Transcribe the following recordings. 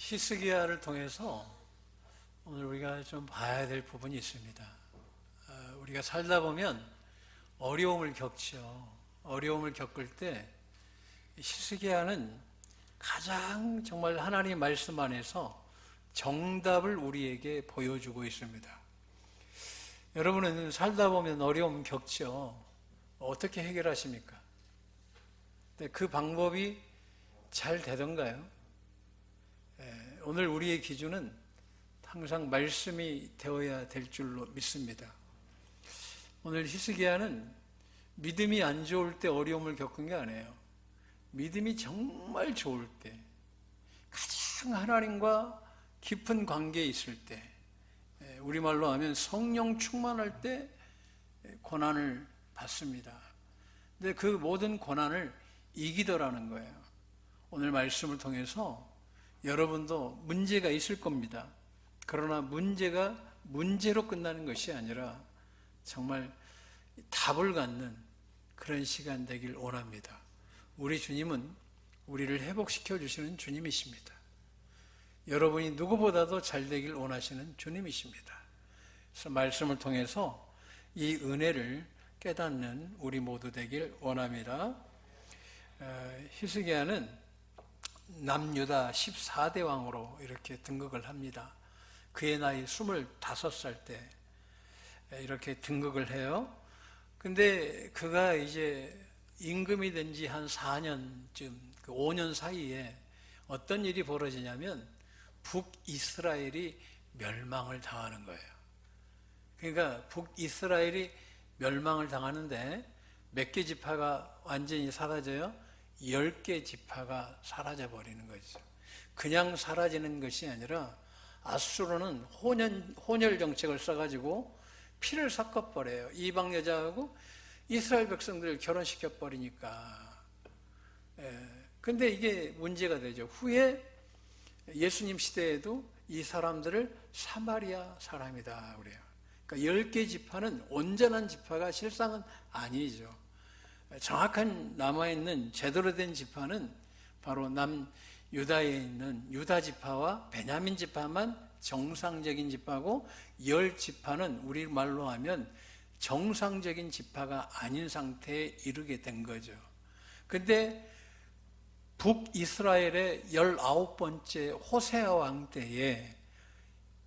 히스기야를 통해서 오늘 우리가 좀 봐야 될 부분이 있습니다. 우리가 살다 보면 어려움을 겪죠. 어려움을 겪을 때 히스기야는 가장 정말 하나님 말씀 안에서 정답을 우리에게 보여주고 있습니다. 여러분은 살다 보면 어려움 겪죠. 어떻게 해결하십니까? 근데 그 방법이 잘 되던가요? 오늘 우리의 기준은 항상 말씀이 되어야 될 줄로 믿습니다. 오늘 히스기야는 믿음이 안 좋을 때 어려움을 겪은 게 아니에요. 믿음이 정말 좋을 때, 가장 하나님과 깊은 관계에 있을 때, 우리말로 하면 성령 충만할 때 고난을 받습니다. 근데 그 모든 고난을 이기더라는 거예요. 오늘 말씀을 통해서 여러분도 문제가 있을 겁니다. 그러나 문제가 문제로 끝나는 것이 아니라 정말 답을 갖는 그런 시간 되길 원합니다. 우리 주님은 우리를 회복시켜 주시는 주님이십니다. 여러분이 누구보다도 잘 되길 원하시는 주님이십니다. 그래서 말씀을 통해서 이 은혜를 깨닫는 우리 모두 되길 원합니다. 히스기야는 남유다 14대 왕으로 이렇게 등극을 합니다. 그의 나이 25살 때 이렇게 등극을 해요. 근데 그가 이제 임금이 된 지 한 4년쯤, 5년 사이에 어떤 일이 벌어지냐면 북이스라엘이 멸망을 당하는 거예요. 그러니까 북이스라엘이 멸망을 당하는데 몇 개 지파가 완전히 사라져요? 10개 지파가 사라져 버리는 거죠. 그냥 사라지는 것이 아니라 아수르는 혼혈 정책을 써가지고 피를 섞어버려요. 이방 여자하고 이스라엘 백성들을 결혼시켜 버리니까. 근데 이게 문제가 되죠. 후에 예수님 시대에도 이 사람들을 사마리아 사람이다 그래요. 그러니까 10개 지파는 온전한 지파가 실상은 아니죠. 정확한 남아있는 제대로 된 지파는 바로 남유다에 있는 유다 지파와 베냐민 지파만 정상적인 지파고 10지파는 우리말로 하면 정상적인 지파가 아닌 상태에 이르게 된 거죠. 근데 북이스라엘의 19번째 호세아 왕 때에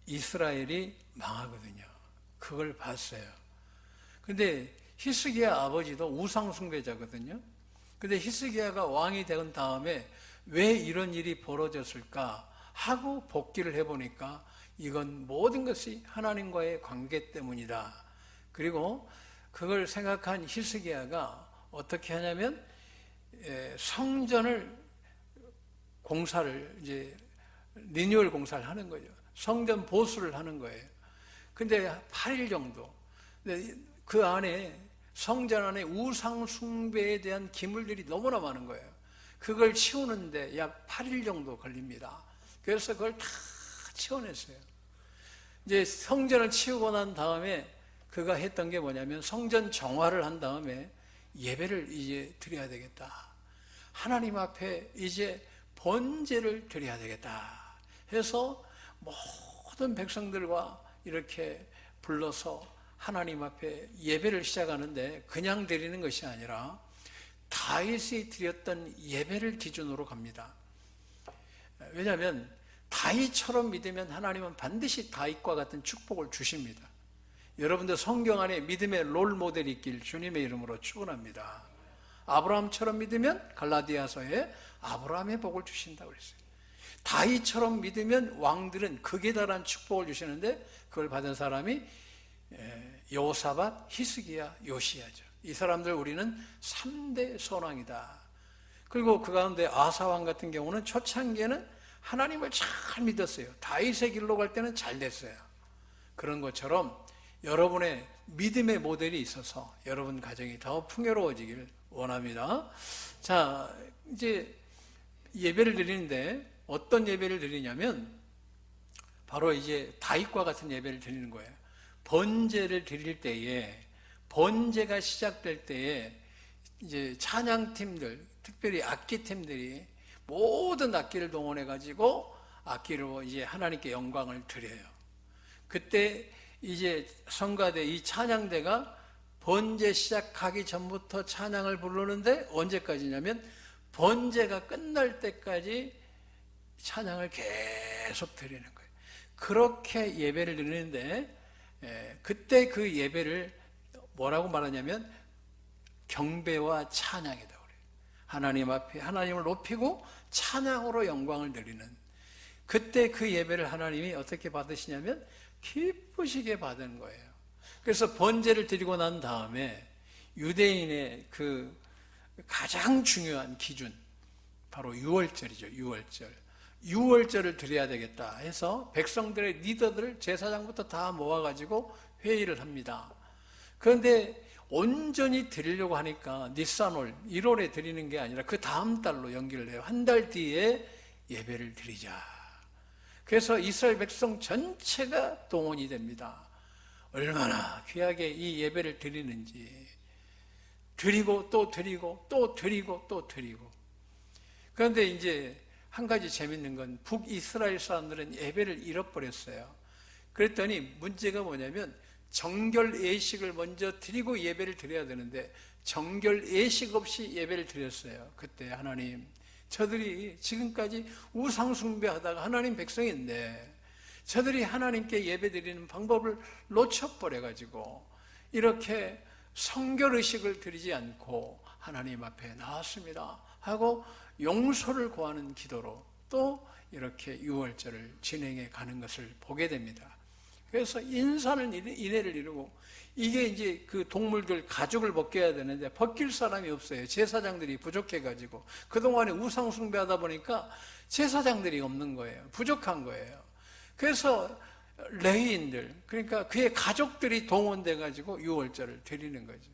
이스라엘이 망하거든요. 그걸 봤어요. 근데 히스기야 아버지도 우상 숭배자거든요. 근데 히스기야가 왕이 된 다음에 왜 이런 일이 벌어졌을까 하고 복기를 해보니까 이건 모든 것이 하나님과의 관계 때문이다. 그리고 그걸 생각한 히스기야가 어떻게 하냐면 성전을 공사를 이제 리뉴얼 공사를 하는 거죠. 성전 보수를 하는 거예요. 근데 8일 정도. 근데 그 안에 성전 안에 우상 숭배에 대한 기물들이 너무나 많은 거예요. 그걸 치우는데 약 8일 정도 걸립니다. 그래서 그걸 다 치워냈어요. 이제 성전을 치우고 난 다음에 그가 했던 게 뭐냐면 성전 정화를 한 다음에 예배를 이제 드려야 되겠다. 하나님 앞에 이제 번제를 드려야 되겠다 해서 모든 백성들과 이렇게 불러서 하나님 앞에 예배를 시작하는데 그냥 드리는 것이 아니라 다윗이 드렸던 예배를 기준으로 갑니다. 왜냐하면 다윗처럼 믿으면 하나님은 반드시 다윗과 같은 축복을 주십니다. 여러분들 성경 안에 믿음의 롤 모델이 있길 주님의 이름으로 축원합니다. 아브라함처럼 믿으면 갈라디아서에 아브라함의 복을 주신다고 그랬어요. 다윗처럼 믿으면 왕들은 극에 달한 축복을 주시는데 그걸 받은 사람이 여호사밧, 히스기야, 요시야죠. 이 사람들 우리는 3대 선왕이다. 그리고 그 가운데 아사왕 같은 경우는 초창기에는 하나님을 잘 믿었어요. 다윗의 길로 갈 때는 잘 됐어요. 그런 것처럼 여러분의 믿음의 모델이 있어서 여러분 가정이 더 풍요로워지길 원합니다. 자, 이제 예배를 드리는데 어떤 예배를 드리냐면 바로 이제 다윗과 같은 예배를 드리는 거예요. 번제를 드릴 때에, 번제가 시작될 때에 이제 찬양팀들, 특별히 악기팀들이 모든 악기를 동원해 가지고 악기로 이제 하나님께 영광을 드려요. 그때 이제 성가대, 이 찬양대가 번제 시작하기 전부터 찬양을 부르는데 언제까지냐면 번제가 끝날 때까지 찬양을 계속 드리는 거예요. 그렇게 예배를 드리는데 그때 그 예배를 뭐라고 말하냐면 경배와 찬양이다 그래요. 하나님 앞에 하나님을 높이고 찬양으로 영광을 드리는, 그때 그 예배를 하나님이 어떻게 받으시냐면 기쁘시게 받은 거예요. 그래서 번제를 드리고 난 다음에 유대인의 그 가장 중요한 기준, 바로 유월절이죠. 유월절을 드려야 되겠다 해서 백성들의 리더들, 제사장부터 다 모아가지고 회의를 합니다. 그런데 온전히 드리려고 하니까 니산월 1월에 드리는 게 아니라 그 다음 달로 연기를 해요. 한 달 뒤에 예배를 드리자. 그래서 이스라엘 백성 전체가 동원이 됩니다. 얼마나 귀하게 이 예배를 드리는지, 드리고 또 드리고 또 드리고 또 드리고. 그런데 이제 한 가지 재밌는 건 북이스라엘 사람들은 예배를 잃어버렸어요. 그랬더니 문제가 뭐냐면 정결 예식을 먼저 드리고 예배를 드려야 되는데 정결 예식 없이 예배를 드렸어요. 그때 하나님, 저들이 지금까지 우상 숭배하다가 하나님 백성인데 저들이 하나님께 예배 드리는 방법을 놓쳐버려가지고 이렇게 성결의식을 드리지 않고 하나님 앞에 나왔습니다 하고 용서를 구하는 기도로 또 이렇게 유월절을 진행해 가는 것을 보게 됩니다. 그래서 인사는 인애를 이루고, 이게 이제 그 동물들 가죽을 벗겨야 되는데 벗길 사람이 없어요. 제사장들이 부족해가지고 그동안에 우상 숭배하다 보니까 제사장들이 없는 거예요. 부족한 거예요. 그래서 레위인들, 그러니까 그의 가족들이 동원돼 가지고 유월절을 드리는 거죠.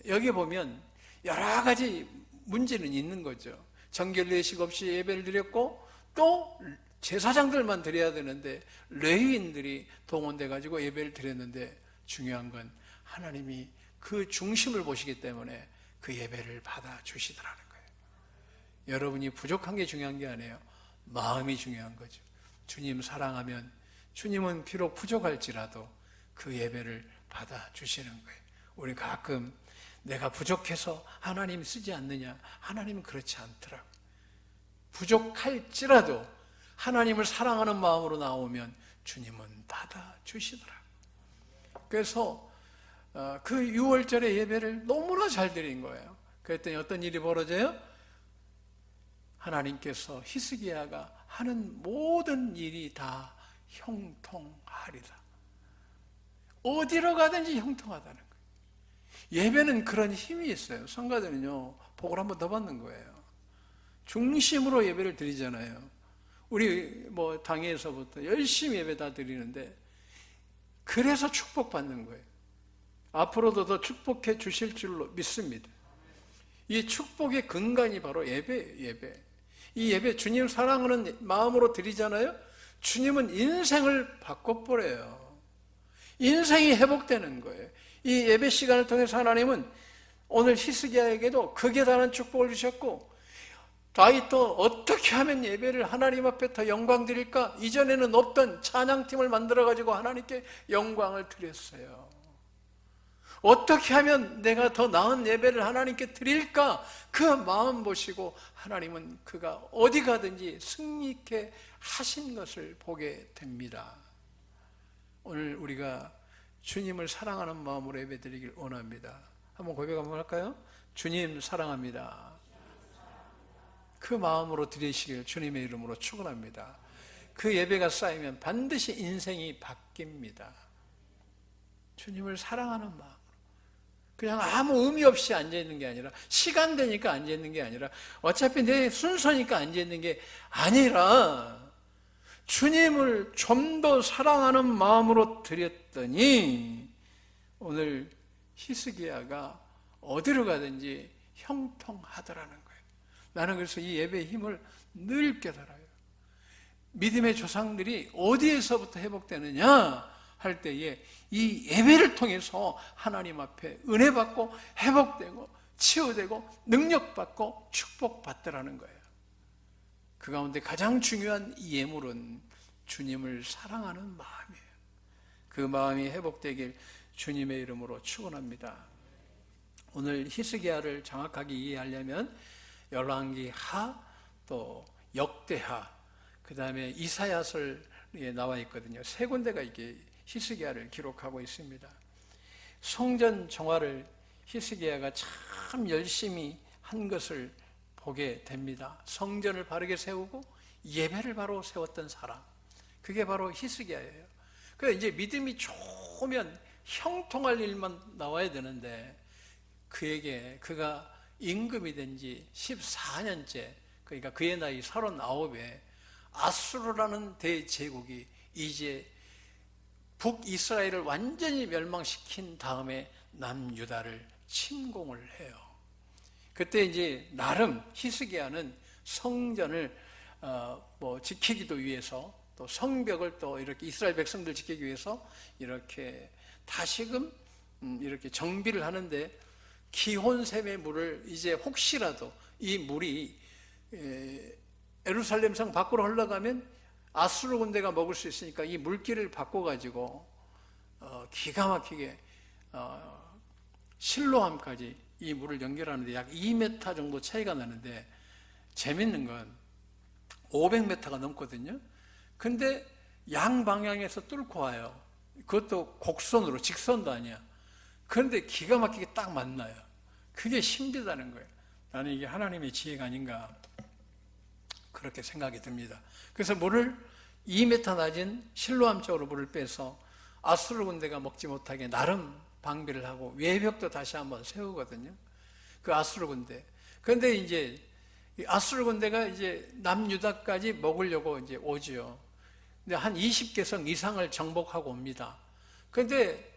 여기 보면 여러 가지 문제는 있는 거죠. 정결례식 없이 예배를 드렸고 또 제사장들만 드려야 되는데 레위인들이 동원돼 가지고 예배를 드렸는데 중요한 건 하나님이 그 중심을 보시기 때문에 그 예배를 받아주시더라는 거예요. 여러분이 부족한 게 중요한 게 아니에요. 마음이 중요한 거죠. 주님 사랑하면 주님은 비록 부족할지라도 그 예배를 받아주시는 거예요. 우리 가끔 내가 부족해서 하나님 쓰지 않느냐, 하나님은 그렇지 않더라고요. 부족할지라도 하나님을 사랑하는 마음으로 나오면 주님은 받아주시더라고요. 그래서 그 유월절의 예배를 너무나 잘 드린 거예요. 그랬더니 어떤 일이 벌어져요? 하나님께서 히스기야가 하는 모든 일이 다 형통하리라. 어디로 가든지 형통하다는 거예요. 예배는 그런 힘이 있어요. 성가대는요, 복을 한 번 더 받는 거예요. 중심으로 예배를 드리잖아요. 우리 당에서부터 열심히 예배 다 드리는데 그래서 축복받는 거예요. 앞으로도 더 축복해 주실 줄로 믿습니다. 이 축복의 근간이 바로 예배예요. 예배. 이 예배, 주님 사랑하는 마음으로 드리잖아요. 주님은 인생을 바꿔버려요. 인생이 회복되는 거예요. 이 예배 시간을 통해서 하나님은 오늘 히스기야에게도 극에 달한 축복을 주셨고, 다윗도 어떻게 하면 예배를 하나님 앞에 더 영광 드릴까? 이전에는 없던 찬양팀을 만들어가지고 하나님께 영광을 드렸어요. 어떻게 하면 내가 더 나은 예배를 하나님께 드릴까? 그 마음 보시고 하나님은 그가 어디 가든지 승리케 하신 것을 보게 됩니다. 오늘 우리가 주님을 사랑하는 마음으로 예배 드리길 원합니다. 한번 고백 한번 할까요? 주님 사랑합니다. 그 마음으로 드리시길 주님의 이름으로 축원합니다. 그 예배가 쌓이면 반드시 인생이 바뀝니다. 주님을 사랑하는 마음으로, 그냥 아무 의미 없이 앉아있는 게 아니라, 시간 되니까 앉아있는 게 아니라, 어차피 내 순서니까 앉아있는 게 아니라 주님을 좀 더 사랑하는 마음으로 드렸더니 오늘 히스기야가 어디로 가든지 형통하더라는 거예요. 나는 그래서 이 예배의 힘을 늘 깨달아요. 믿음의 조상들이 어디에서부터 회복되느냐 할 때에 이 예배를 통해서 하나님 앞에 은혜 받고 회복되고 치유되고 능력받고 축복받더라는 거예요. 그 가운데 가장 중요한 예물은 주님을 사랑하는 마음이에요. 그 마음이 회복되길 주님의 이름으로 축원합니다. 오늘 히스기야를 정확하게 이해하려면 열왕기 하, 또 역대하, 그 다음에 이사야서에 나와 있거든요. 세 군데가 이게 히스기야를 기록하고 있습니다. 성전 정화를 히스기야가 참 열심히 한 것을 보게 됩니다. 성전을 바르게 세우고 예배를 바로 세웠던 사람, 그게 바로 히스기야예요. 그래서 이제 믿음이 좋으면 형통할 일만 나와야 되는데, 그가 임금이 된 지 14년째, 그러니까 그의 나이 39에 아수르라는 대제국이 이제 북이스라엘을 완전히 멸망시킨 다음에 남유다를 침공을 해요. 그때 이제 나름 히스기야는 성전을 지키기도 위해서, 또 성벽을 또 이렇게 이스라엘 백성들 지키기 위해서 이렇게 다시금 이렇게 정비를 하는데, 기혼샘의 물을 이제 혹시라도 이 물이 예루살렘 성 밖으로 흘러가면 아수르 군대가 먹을 수 있으니까 이 물길을 바꿔가지고 기가 막히게 실로암까지 이 물을 연결하는데 약 2m 정도 차이가 나는데, 재밌는 건 500m가 넘거든요. 근데 양방향에서 뚫고 와요. 그것도 곡선으로, 직선도 아니야. 그런데 기가 막히게 딱 만나요. 그게 신비하다는 거예요. 나는 이게 하나님의 지혜가 아닌가, 그렇게 생각이 듭니다. 그래서 물을 2m 낮은 실로암 쪽으로 물을 빼서 아수르 군대가 먹지 못하게 나름 방비를 하고 외벽도 다시 한번 세우거든요. 그 아수르 군대. 그런데 이제 아수르 군대가 이제 남유다까지 먹으려고 이제 오지요. 근데 한 20개 성 이상을 정복하고 옵니다. 그런데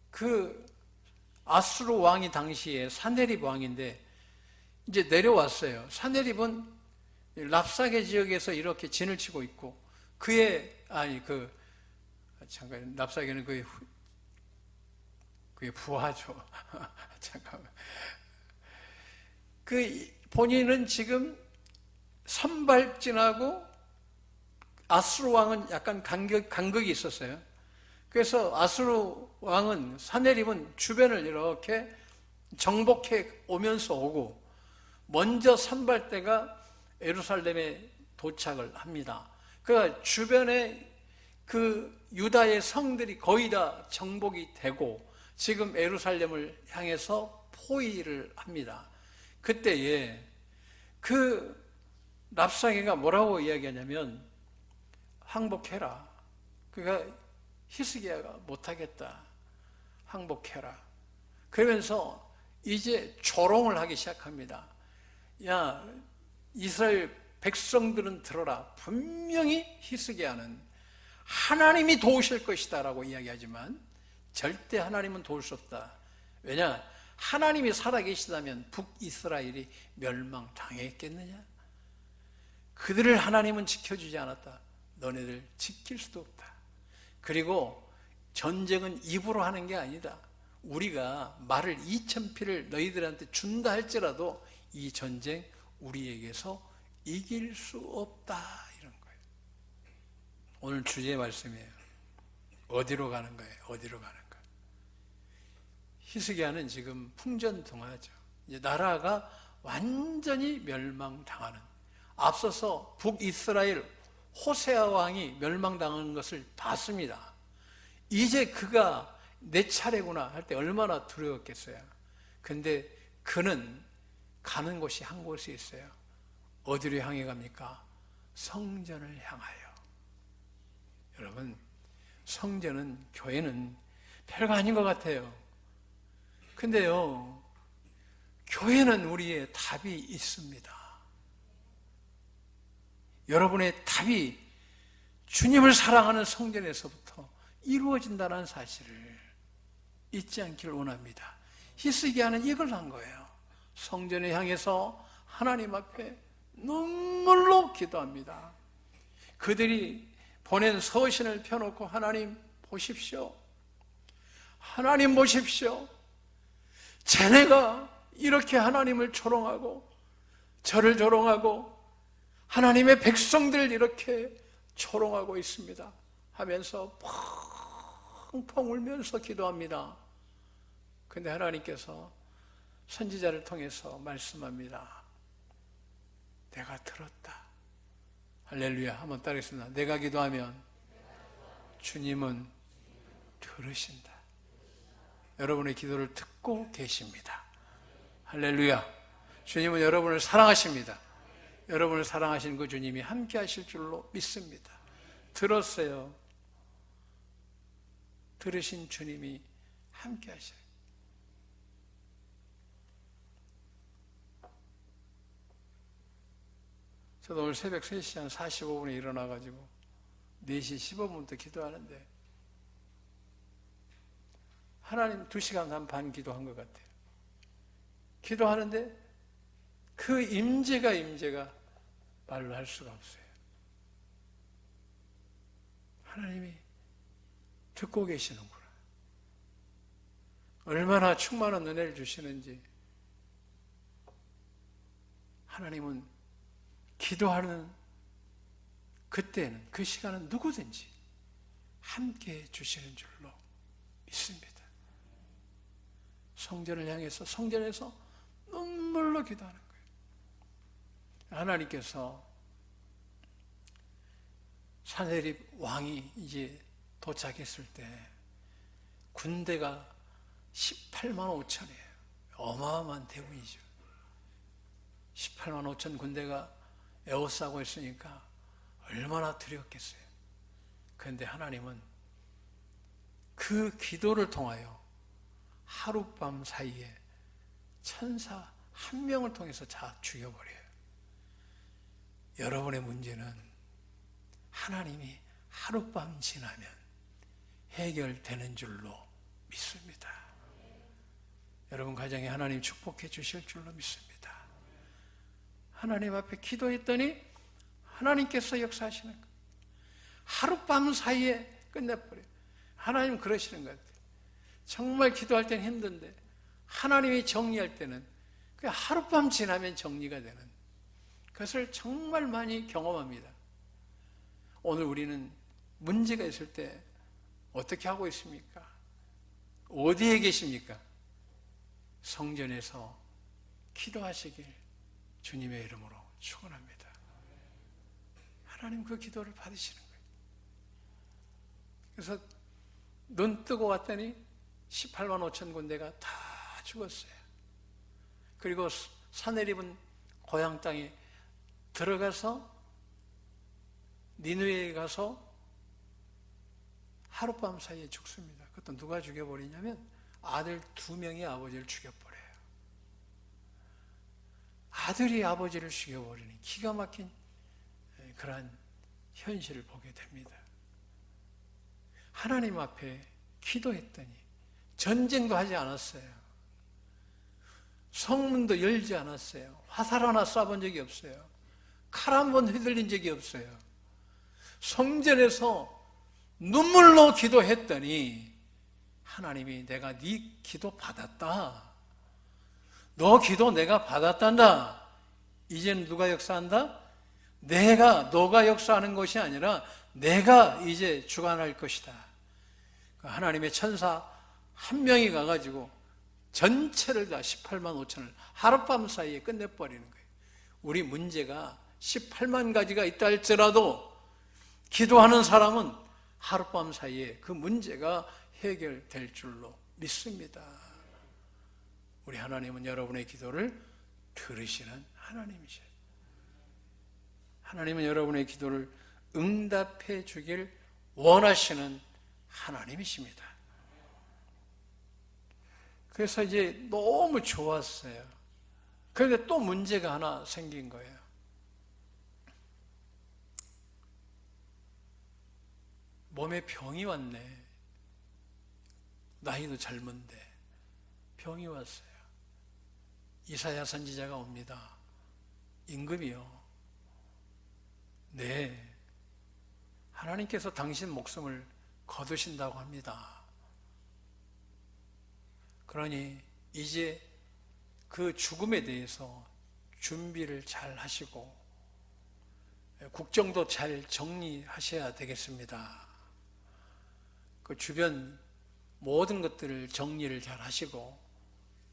그 아수르 왕이 당시에 사네립 왕인데 이제 내려왔어요. 사네립은 랍사게 지역에서 이렇게 진을 치고 있고, 랍사게는 그게 부하죠. 잠깐만. 본인은 지금 선발진하고 아수르 왕은 약간 간극이 있었어요. 그래서 아수르 왕은, 사네립은 주변을 이렇게 정복해 오면서 오고, 먼저 선발대가 예루살렘에 도착을 합니다. 그러니까 주변에 그 유다의 성들이 거의 다 정복이 되고 지금 예루살렘을 향해서 포위를 합니다. 그때에 그 랍사게가 뭐라고 이야기하냐면, 항복해라. 그러니까 히스기야가 못하겠다, 항복해라. 그러면서 이제 조롱을 하기 시작합니다. 야, 이스라엘 백성들은 들어라. 분명히 히스기야는 하나님이 도우실 것이다 라고 이야기하지만 절대 하나님은 도울 수 없다. 왜냐? 하나님이 살아계시다면 북이스라엘이 멸망당했겠느냐? 그들을 하나님은 지켜주지 않았다. 너네들 지킬 수도 없다. 그리고 전쟁은 입으로 하는 게 아니다. 우리가 말을 2000피를 너희들한테 준다 할지라도 이 전쟁 우리에게서 이길 수 없다, 이런 거예요. 오늘 주제의 말씀이에요. 어디로 가는 거예요? 어디로 가는 거예요? 히스기야는 지금 풍전등화죠. 이제 나라가 완전히 멸망당하는, 앞서서 북이스라엘 호세아 왕이 멸망당하는 것을 봤습니다. 이제 그가 내 차례구나 할 때 얼마나 두려웠겠어요. 근데 그는 가는 곳이 한 곳이 있어요. 어디로 향해 갑니까? 성전을 향하여. 여러분, 성전은, 교회는 별거 아닌 것 같아요. 근데요, 교회는 우리의 답이 있습니다. 여러분의 답이 주님을 사랑하는 성전에서부터 이루어진다는 사실을 잊지 않기를 원합니다. 히스기야는 이걸 한 거예요. 성전에 향해서 하나님 앞에 눈물로 기도합니다. 그들이 보낸 서신을 펴놓고, 하나님 보십시오. 하나님 보십시오. 쟤네가 이렇게 하나님을 조롱하고 저를 조롱하고 하나님의 백성들 이렇게 초롱하고 있습니다 하면서 펑펑 울면서 기도합니다. 근데 하나님께서 선지자를 통해서 말씀합니다. 내가 들었다. 할렐루야. 한번 따르겠습니다. 내가 기도하면 주님은 들으신다. 여러분의 기도를 듣고 계십니다. 할렐루야. 주님은 여러분을 사랑하십니다. 여러분을 사랑하시는 그 주님이 함께 하실 줄로 믿습니다. 들었어요. 들으신 주님이 함께 하셔요. 저도 오늘 새벽 3시 한 45분에 일어나가지고 4시 15분부터 기도하는데 하나님 2시간 반 기도한 것 같아요. 기도하는데 그 임재가 말로 할 수가 없어요. 하나님이 듣고 계시는구나. 얼마나 충만한 은혜를 주시는지. 하나님은 기도하는 그때는, 그 시간은 누구든지 함께 해주시는 줄로 믿습니다. 성전을 향해서, 성전에서 눈물로 기도하는 거예요. 하나님께서 사내립 왕이 이제 도착했을 때 군대가 18만 5천이에요. 어마어마한 대군이죠. 18만 5천 군대가 에워싸고 있으니까 얼마나 두려웠겠어요. 그런데 하나님은 그 기도를 통하여 하룻밤 사이에 천사 한 명을 통해서 다 죽여버려요. 여러분의 문제는 하나님이 하룻밤 지나면 해결되는 줄로 믿습니다. 여러분 가정에 하나님 축복해 주실 줄로 믿습니다. 하나님 앞에 기도했더니 하나님께서 역사하시는 거예요. 하룻밤 사이에 끝내버려요. 하나님 그러시는 것 같아요. 정말 기도할 때는 힘든데 하나님이 정리할 때는 그 하룻밤 지나면 정리가 되는 그것을 정말 많이 경험합니다. 오늘 우리는 문제가 있을 때 어떻게 하고 있습니까? 어디에 계십니까? 성전에서 기도하시길 주님의 이름으로 축원합니다. 하나님 그 기도를 받으시는 거예요. 그래서 눈 뜨고 왔더니 18만 5천 군대가 다 죽었어요. 그리고 사내립은 고향 땅에 들어가서 니느웨에 가서 하룻밤 사이에 죽습니다. 그것도 누가 죽여버리냐면 아들 2명이 아버지를 죽여버려요. 아들이 아버지를 죽여버리는 기가 막힌 그러한 현실을 보게 됩니다. 하나님 앞에 기도했더니 전쟁도 하지 않았어요. 성문도 열지 않았어요. 화살 하나 쏴본 적이 없어요. 칼 한 번 휘둘린 적이 없어요. 성전에서 눈물로 기도했더니 하나님이 내가 네 기도 받았다. 너 기도 내가 받았단다. 이제는 누가 역사한다? 너가 역사하는 것이 아니라 내가 이제 주관할 것이다. 하나님의 천사 한 명이 가가지고 전체를 다 18만 5천을 하룻밤 사이에 끝내버리는 거예요. 우리 문제가 18만 가지가 있다 할지라도 기도하는 사람은 하룻밤 사이에 그 문제가 해결될 줄로 믿습니다. 우리 하나님은 여러분의 기도를 들으시는 하나님이셔요. 하나님은 여러분의 기도를 응답해 주길 원하시는 하나님이십니다. 그래서 이제 너무 좋았어요. 그런데 또 문제가 하나 생긴 거예요. 몸에 병이 왔네. 나이도 젊은데 병이 왔어요. 이사야 선지자가 옵니다. 임금이요. 네, 하나님께서 당신 목숨을 거두신다고 합니다. 그러니 이제 그 죽음에 대해서 준비를 잘 하시고 국정도 잘 정리하셔야 되겠습니다. 그 주변 모든 것들을 정리를 잘 하시고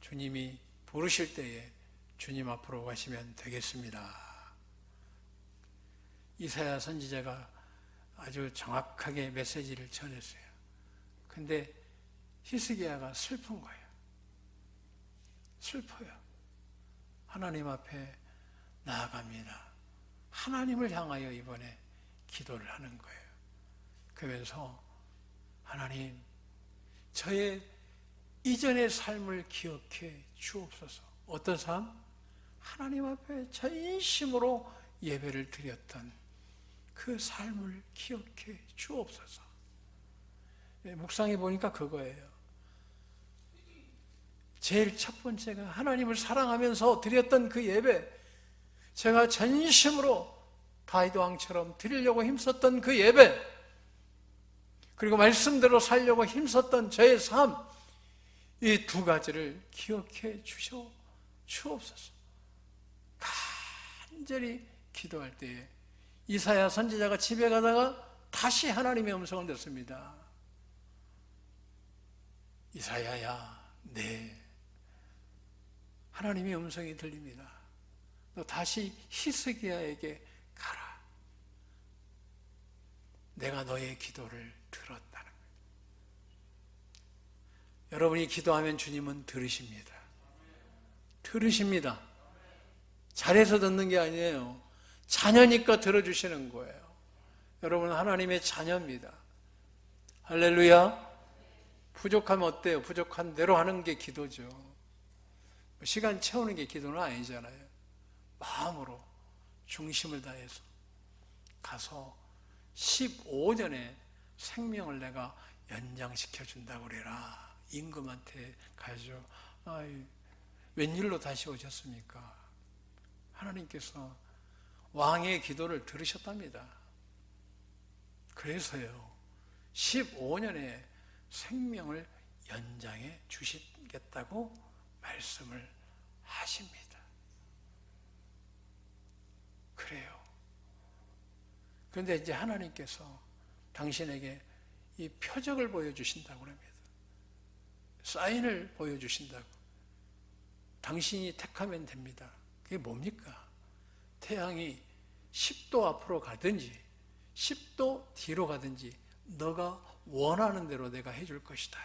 주님이 부르실 때에 주님 앞으로 가시면 되겠습니다. 이사야 선지자가 아주 정확하게 메시지를 전했어요. 근데 히스기야가 슬픈 거예요. 슬퍼요. 하나님 앞에 나아갑니다. 하나님을 향하여 이번에 기도를 하는 거예요. 그러면서 하나님, 저의 이전의 삶을 기억해 주옵소서. 어떤 삶? 하나님 앞에 전심으로 예배를 드렸던 그 삶을 기억해 주옵소서. 묵상해 보니까 그거예요. 제일 첫 번째가 하나님을 사랑하면서 드렸던 그 예배, 제가 전심으로 다윗 왕처럼 드리려고 힘썼던 그 예배, 그리고 말씀대로 살려고 힘썼던 저의 삶, 이 두 가지를 기억해 주옵소서. 간절히 기도할 때에 이사야 선지자가 집에 가다가 다시 하나님의 음성을 듣습니다. 이사야야, 네. 하나님의 음성이 들립니다. 너 다시 히스기야에게 가라. 내가 너의 기도를 들었다는 거예요. 여러분이 기도하면 주님은 들으십니다. 들으십니다. 잘해서 듣는 게 아니에요. 자녀니까 들어주시는 거예요. 여러분 하나님의 자녀입니다. 할렐루야. 부족하면 어때요? 부족한 대로 하는 게 기도죠. 시간 채우는 게 기도는 아니잖아요. 마음으로 중심을 다해서 가서 15년의 생명을 내가 연장시켜 준다고 그래라. 임금한테 가죠. 웬일로 다시 오셨습니까? 하나님께서 왕의 기도를 들으셨답니다. 그래서요, 15년의 생명을 연장해 주시겠다고 말씀을 하십니다. 그래요. 그런데 이제 하나님께서 당신에게 이 표적을 보여주신다고 합니다. 사인을 보여주신다고. 당신이 택하면 됩니다. 그게 뭡니까? 태양이 10도 앞으로 가든지 10도 뒤로 가든지 너가 원하는 대로 내가 해줄 것이다.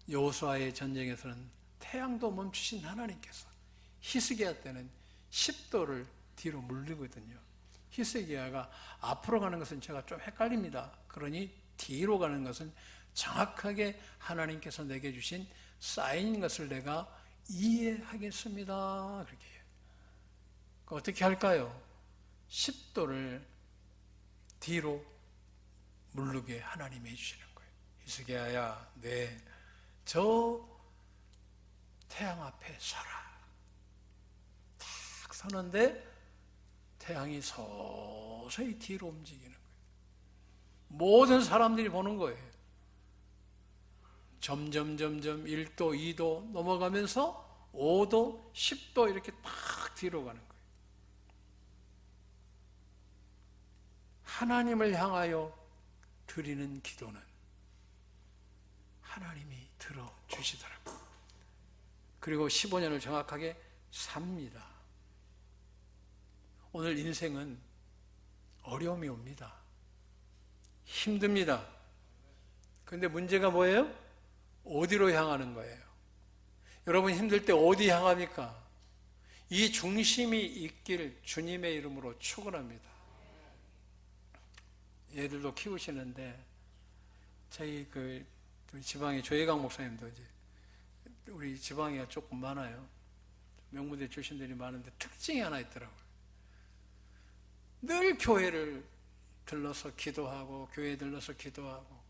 여호수아의 전쟁에서는 태양도 멈추신 하나님께서 히스기야 때는 10도를 뒤로 물리거든요. 히스기야가 앞으로 가는 것은 제가 좀 헷갈립니다. 그러니 뒤로 가는 것은 정확하게 하나님께서 내게 주신 사인인 것을 내가 이해하겠습니다. 그렇게 해요. 어떻게 할까요? 10도를 뒤로 물르게 하나님이 해주시는 거예요. 히스기야야, 네, 저 태양 앞에 서라. 딱 서는데 태양이 서서히 뒤로 움직이는 거예요. 모든 사람들이 보는 거예요. 점점 1도, 2도 넘어가면서 5도, 10도 이렇게 딱 뒤로 가는 거예요. 하나님을 향하여 드리는 기도는 하나님이 들어주시더라고요. 그리고 15년을 정확하게 삽니다. 오늘 인생은 어려움이 옵니다. 힘듭니다. 그런데 문제가 뭐예요? 어디로 향하는 거예요? 여러분 힘들 때 어디 향합니까? 이 중심이 있길 주님의 이름으로 축원합니다. 얘들도 키우시는데 저희 그 지방에 조혜강 목사님도 이제 우리 지방에 조금 많아요. 명문대 출신들이 많은데 특징이 하나 있더라고요. 늘 교회를 들러서 기도하고 교회에 들러서 기도하고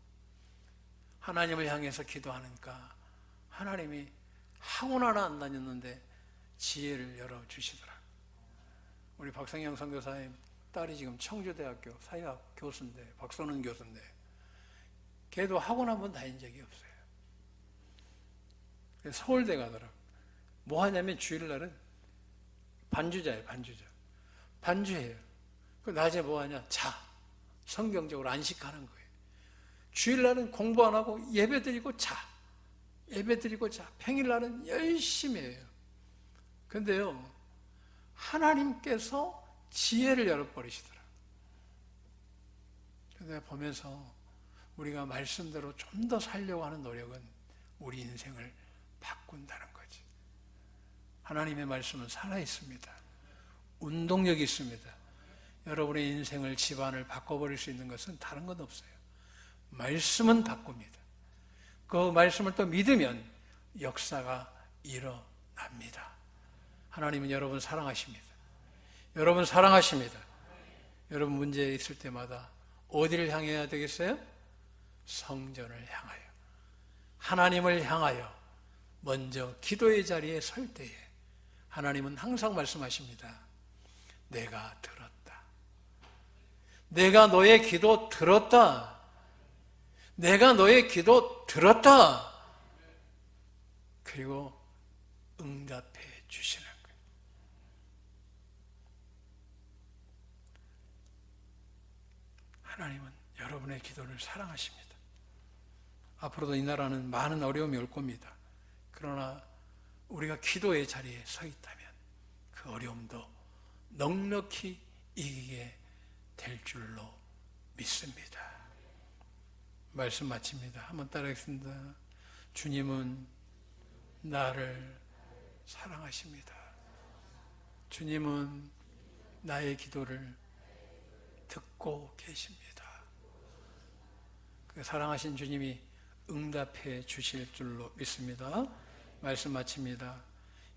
하나님을 향해서 기도하니까 하나님이 학원 하나 안 다녔는데 지혜를 열어주시더라고요. 우리 박성영 선교사님 딸이 지금 청주대학교 사회학 교수인데, 박선은 교수인데 걔도 학원 한 번 다닌 적이 없어요. 서울대 가더라고요. 뭐 하냐면 주일날은 반주자예요. 반주자. 반주해요. 그 낮에 뭐 하냐? 자. 성경적으로 안식하는 거예요. 주일날은 공부 안 하고 예배 드리고 자. 예배 드리고 자. 평일날은 열심히 해요. 근데요, 하나님께서 지혜를 열어버리시더라고요. 내가 보면서 우리가 말씀대로 좀 더 살려고 하는 노력은 우리 인생을 바꾼다는 거지. 하나님의 말씀은 살아있습니다. 운동력이 있습니다. 여러분의 인생을, 집안을 바꿔버릴 수 있는 것은 다른 건 없어요. 말씀은 바꿉니다. 그 말씀을 또 믿으면 역사가 일어납니다. 하나님은 여러분 사랑하십니다. 여러분 사랑하십니다. 여러분 문제 있을 때마다 어디를 향해야 되겠어요? 성전을 향하여, 하나님을 향하여 먼저 기도의 자리에 설 때에 하나님은 항상 말씀하십니다. 내가 들었다. 내가 너의 기도 들었다. 내가 너의 기도 들었다. 그리고 응답해 주시는 거예요. 하나님은 여러분의 기도를 사랑하십니다. 앞으로도 이 나라는 많은 어려움이 올 겁니다. 그러나 우리가 기도의 자리에 서 있다면 그 어려움도 넉넉히 이기게 될 줄로 믿습니다. 말씀 마칩니다. 한번 따라하겠습니다. 주님은 나를 사랑하십니다. 주님은 나의 기도를 듣고 계십니다. 그 사랑하신 주님이 응답해 주실 줄로 믿습니다. 말씀 마칩니다.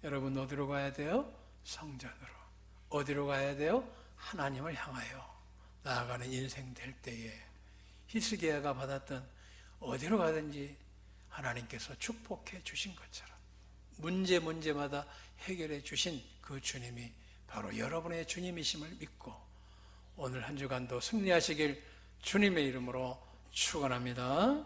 여러분 어디로 가야 돼요? 성전으로. 어디로 가야 돼요? 하나님을 향하여 나아가는 인생 될 때에 히스기야가 받았던 어디로 가든지 하나님께서 축복해 주신 것처럼 문제마다 해결해 주신 그 주님이 바로 여러분의 주님이심을 믿고 오늘 한 주간도 승리하시길 주님의 이름으로 축원합니다.